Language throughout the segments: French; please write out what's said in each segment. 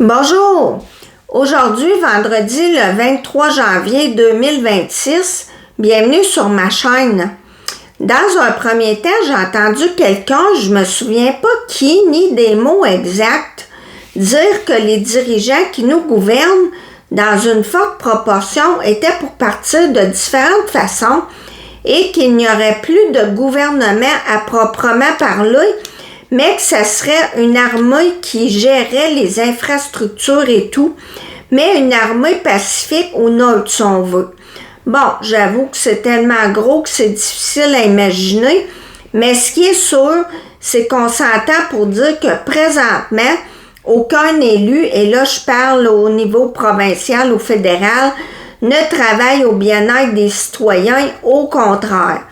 Bonjour! Aujourd'hui, vendredi le 23 janvier 2026, bienvenue sur ma chaîne. Dans un premier temps, j'ai entendu quelqu'un, je me souviens pas qui, ni des mots exacts, dire que les dirigeants qui nous gouvernent, dans une forte proportion, étaient pour partir de différentes façons et qu'il n'y aurait plus de gouvernement à proprement parler, mais que ce serait une armée qui gérait les infrastructures et tout, mais une armée pacifique ou neutre, si on veut. Bon, j'avoue que c'est tellement gros que c'est difficile à imaginer, mais ce qui est sûr, c'est qu'on s'entend pour dire que présentement, aucun élu, et là je parle au niveau provincial ou fédéral, ne travaille au bien-être des citoyens, au contraire.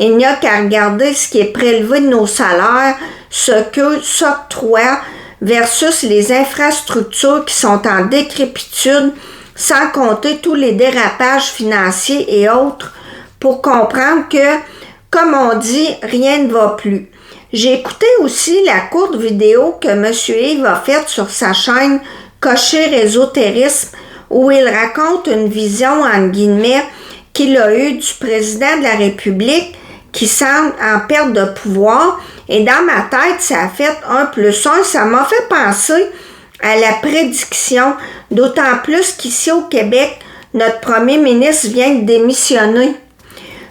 Il n'y a qu'à regarder ce qui est prélevé de nos salaires, ce qu'eux s'octroient versus les infrastructures qui sont en décrépitude, sans compter tous les dérapages financiers et autres, pour comprendre que, comme on dit, rien ne va plus. J'ai écouté aussi la courte vidéo que M. Yves a faite sur sa chaîne Cocher Réseautérisme, où il raconte une vision, en guillemets, qu'il a eue du président de la République qui semble en perte de pouvoir. Et dans ma tête, ça a fait 1+1. Ça m'a fait penser à la prédiction, d'autant plus qu'ici au Québec, notre premier ministre vient de démissionner.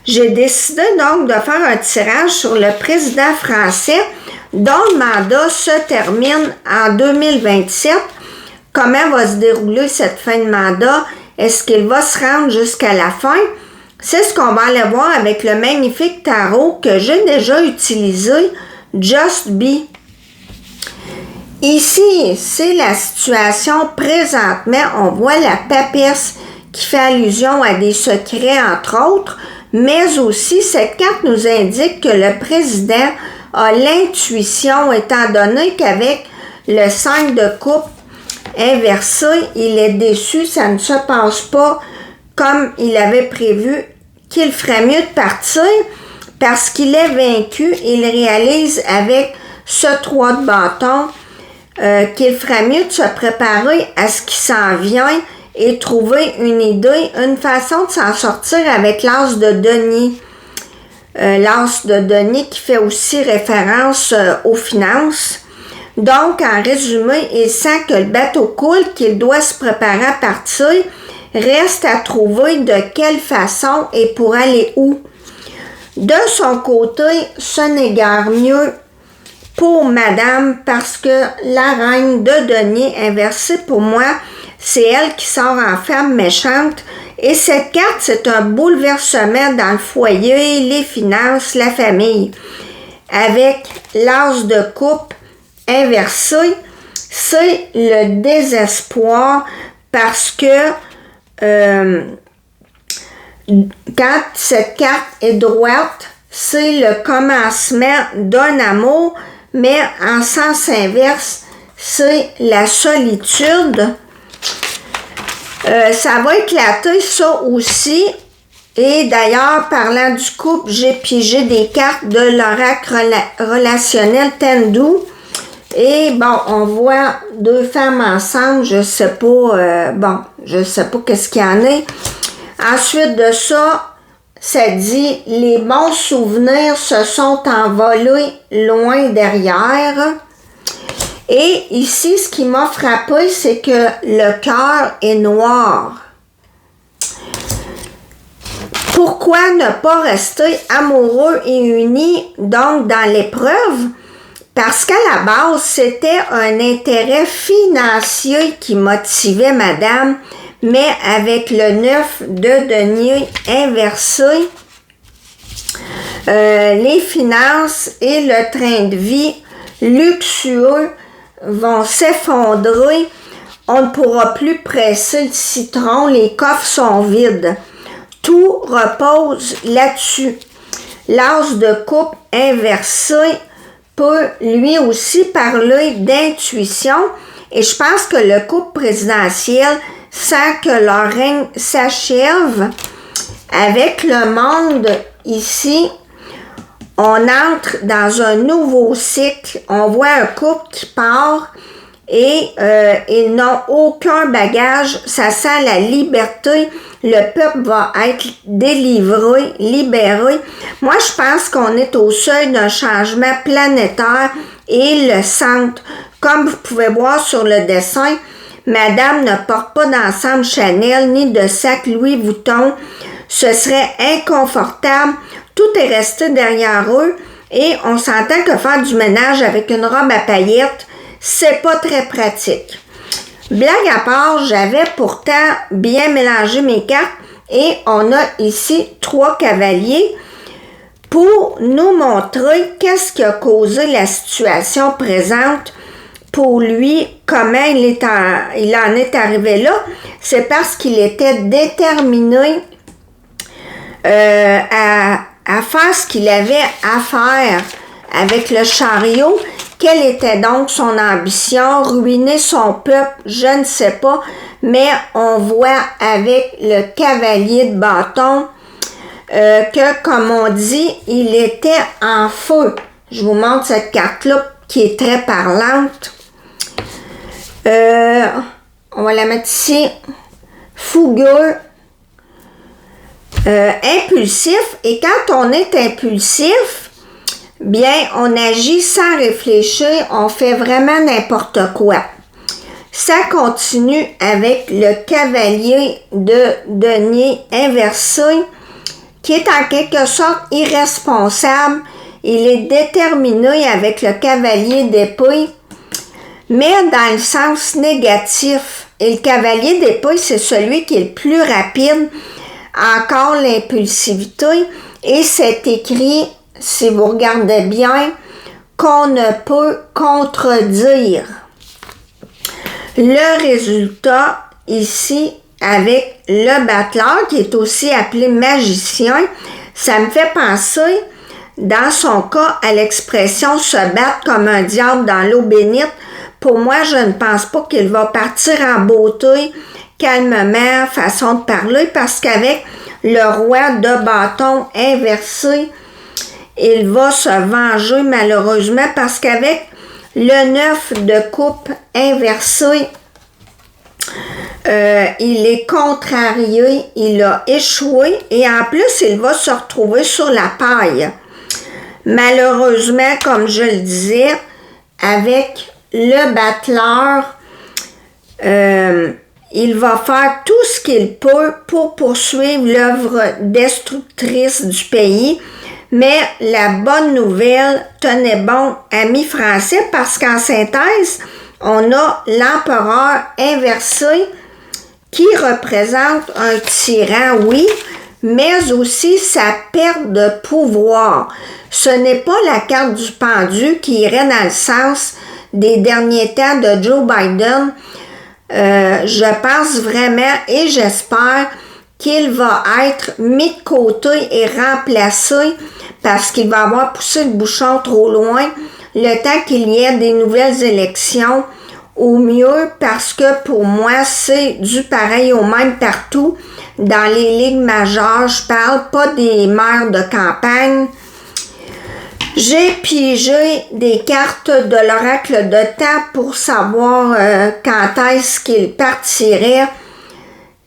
J'ai décidé donc de faire un tirage sur le président français dont le mandat se termine en 2027. Comment va se dérouler cette fin de mandat? Est-ce qu'il va se rendre jusqu'à la fin? C'est ce qu'on va aller voir avec le magnifique tarot que j'ai déjà utilisé, Just Be. Ici, c'est la situation présentement. On voit la papesse qui fait allusion à des secrets, entre autres, mais aussi cette carte nous indique que le président a l'intuition, étant donné qu'avec le 5 de coupe inversé, il est déçu, ça ne se passe pas comme il avait prévu, qu'il ferait mieux de partir parce qu'il est vaincu. Il réalise avec ce 3 de bâton qu'il ferait mieux de se préparer à ce qui s'en vient et trouver une idée, une façon de s'en sortir avec l'as de denier. L'as de denier qui fait aussi référence aux finances. Donc, en résumé, il sent que le bateau coule, qu'il doit se préparer à partir. Reste à trouver de quelle façon et pour aller où. De son côté, ce n'est guère mieux pour madame parce que la reine de denier inversée, pour moi, c'est elle qui sort en femme méchante. Et cette carte, c'est un bouleversement dans le foyer, les finances, la famille. Avec l'as de coupe inversé, c'est le désespoir parce que quand cette carte est droite, c'est le commencement d'un amour, mais en sens inverse, c'est la solitude. Ça va éclater ça aussi. Et d'ailleurs, parlant du couple, j'ai pigé des cartes de l'oracle relationnel Tendu. Et bon, on voit deux femmes ensemble, je sais pas, je sais pas qu'est-ce qu'il y en a. Ensuite de ça, ça dit « Les bons souvenirs se sont envolés loin derrière ». Et ici, ce qui m'a frappé, c'est que le cœur est noir. Pourquoi ne pas rester amoureux et unis, donc dans l'épreuve? Parce qu'à la base, c'était un intérêt financier qui motivait madame, mais avec le 9 de denier inversé, les finances et le train de vie luxueux vont s'effondrer. On ne pourra plus presser le citron, les coffres sont vides. Tout repose là-dessus. L'as de coupe inversé peut lui aussi parler d'intuition et je pense que le couple présidentiel sent que leur règne s'achève. Avec le monde ici, on entre dans un nouveau cycle. On voit un couple qui part et ils n'ont aucun bagage. Ça sent la liberté. Le peuple va être délivré, libéré. Moi, je pense qu'on est au seuil d'un changement planétaire et le centre. Comme vous pouvez voir sur le dessin, Madame ne porte pas d'ensemble Chanel ni de sac Louis Vuitton. Ce serait inconfortable. Tout est resté derrière eux et on s'entend que faire du ménage avec une robe à paillettes, c'est pas très pratique. Blague à part, j'avais pourtant bien mélangé mes cartes et on a ici 3 cavaliers pour nous montrer qu'est-ce qui a causé la situation présente pour lui, comment il en est arrivé là. C'est parce qu'il était déterminé à faire ce qu'il avait à faire avec le chariot. Quelle était donc son ambition? Ruiner son peuple? Je ne sais pas. Mais on voit avec le cavalier de bâton que, comme on dit, il était en feu. Je vous montre cette carte-là qui est très parlante. On va la mettre ici. Fougueux. Impulsif. Et quand on est impulsif, bien, on agit sans réfléchir, on fait vraiment n'importe quoi. Ça continue avec le cavalier de denier inversé, qui est en quelque sorte irresponsable. Il est déterminé avec le cavalier d'épée, mais dans le sens négatif. Et le cavalier d'épée, c'est celui qui est le plus rapide, encore l'impulsivité, et c'est écrit, si vous regardez bien, qu'on ne peut contredire. Le résultat ici, avec le battleur, qui est aussi appelé magicien, ça me fait penser, dans son cas, à l'expression « se battre comme un diable dans l'eau bénite ». Pour moi, je ne pense pas qu'il va partir en beauté, calmement, façon de parler, parce qu'avec le roi de bâton inversé, il va se venger malheureusement, parce qu'avec le 9 de coupe inversé, il est contrarié, il a échoué et en plus, il va se retrouver sur la paille. Malheureusement, comme je le disais, avec le battleur, il va faire tout ce qu'il peut pour poursuivre l'œuvre destructrice du pays. Mais la bonne nouvelle, tenez bon, amis français, parce qu'en synthèse, on a l'empereur inversé qui représente un tyran, oui, mais aussi sa perte de pouvoir. Ce n'est pas la carte du pendu qui irait dans le sens des derniers temps de Joe Biden. Je pense vraiment et j'espère qu'il va être mis de côté et remplacé parce qu'il va avoir poussé le bouchon trop loin le temps qu'il y ait des nouvelles élections, au mieux parce que pour moi, c'est du pareil au même partout dans les ligues majeures. Je parle pas des maires de campagne. J'ai pigé des cartes de l'oracle de temps pour savoir quand est-ce qu'il partirait.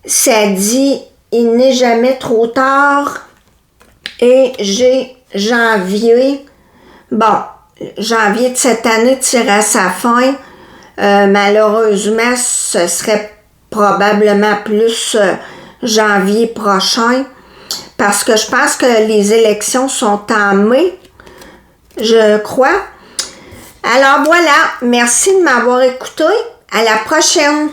Ça dit « Il n'est jamais trop tard » et j'ai janvier. Bon, janvier de cette année tire à sa fin. Malheureusement, ce serait probablement plus janvier prochain parce que je pense que les élections sont en mai, je crois. Alors voilà, merci de m'avoir écouté. À la prochaine!